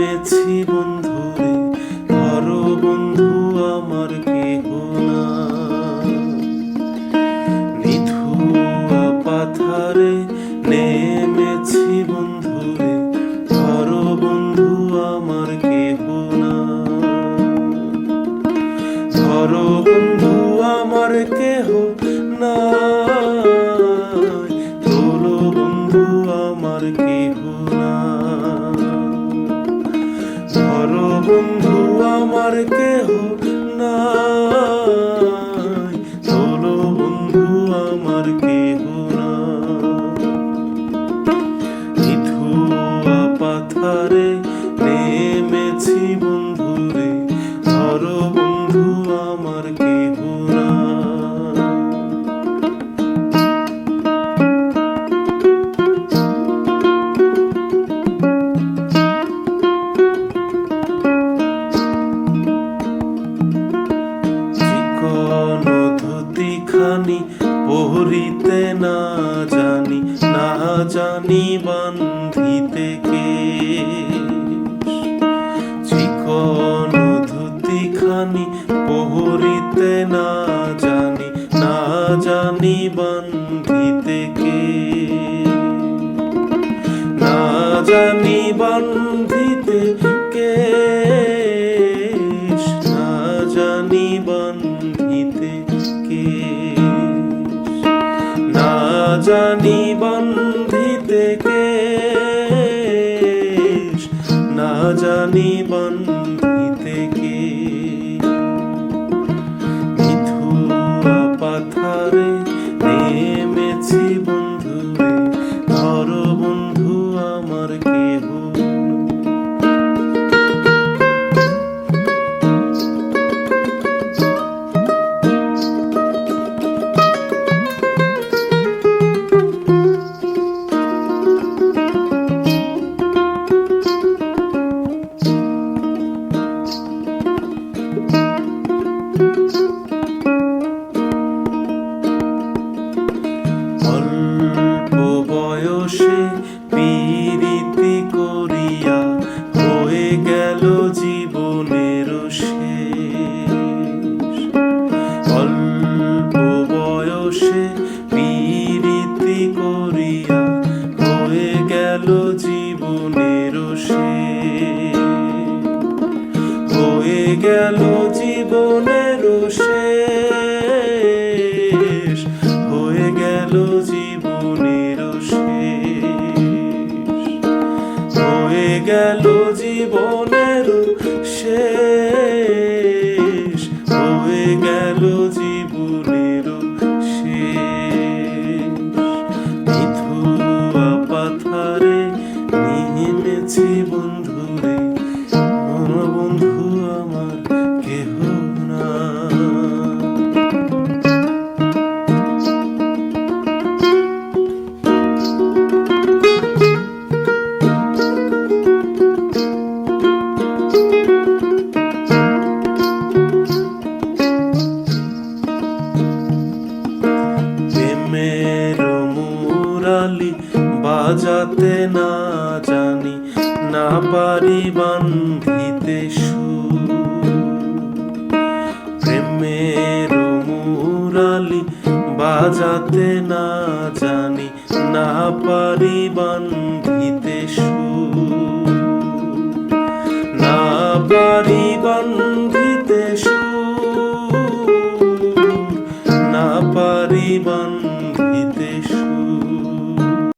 নেমেছি বন্ধুরে, ধরো বন্ধু আমার কেহ না। নিথুয়া পাথারে নেমেছি বন্ধুরে, ধরো বন্ধু আমার কেহ না। ধরো বন্ধু আমার কেহ না, তোলো বন্ধু আমার কেহ না। ধরো বন্ধু আমার কেহ নাই, তোলো বন্ধু আমার কেহ না। নিথুয়া পাথারে নেমেছি বন্ধুরে, ধরো বন্ধু আমার কেহ না। ধুতিখানি পরিতে না জানি, না জানি বান্ধিতে কেশ। চিকন ধুতিখানি পরিতে না জানি, না জানি বান্ধিতে কেশ। না জানি বান্ধিতে কেশ, না জানি বান্ধিতে কেশ। না জানি বান্ধিতে কেশ, না জানি বান্ধিতে কেশ। নিথুয়া পাথারে নেমেছি বন্ধুরে, ধরো বন্ধু আমার কেহ না। অল্প বয়সে পীড়িতি করিয়া হয়ে গেল জীবনের শেষ। অল্প বয়সে পীড়িতি করিয়া হয়ে গেল জীবনের শেষ। হয়ে গেল জীবনের শেষ, হয়ে গেল জীবনের শেষ। হয়ে গেল জীবনের শেষ, হয়ে গেল জীবনের শেষ। নিথুয়া পাথারে নেমেছি বন্ধুরে, বন্ধু আমার কেহ না। প্রেমের মুরালি বাজাতে না জানি, না পারি বান্ধিতে সুর। প্রেমের মুরালি বাজাতে না জানি, না পারি বান্ধিতে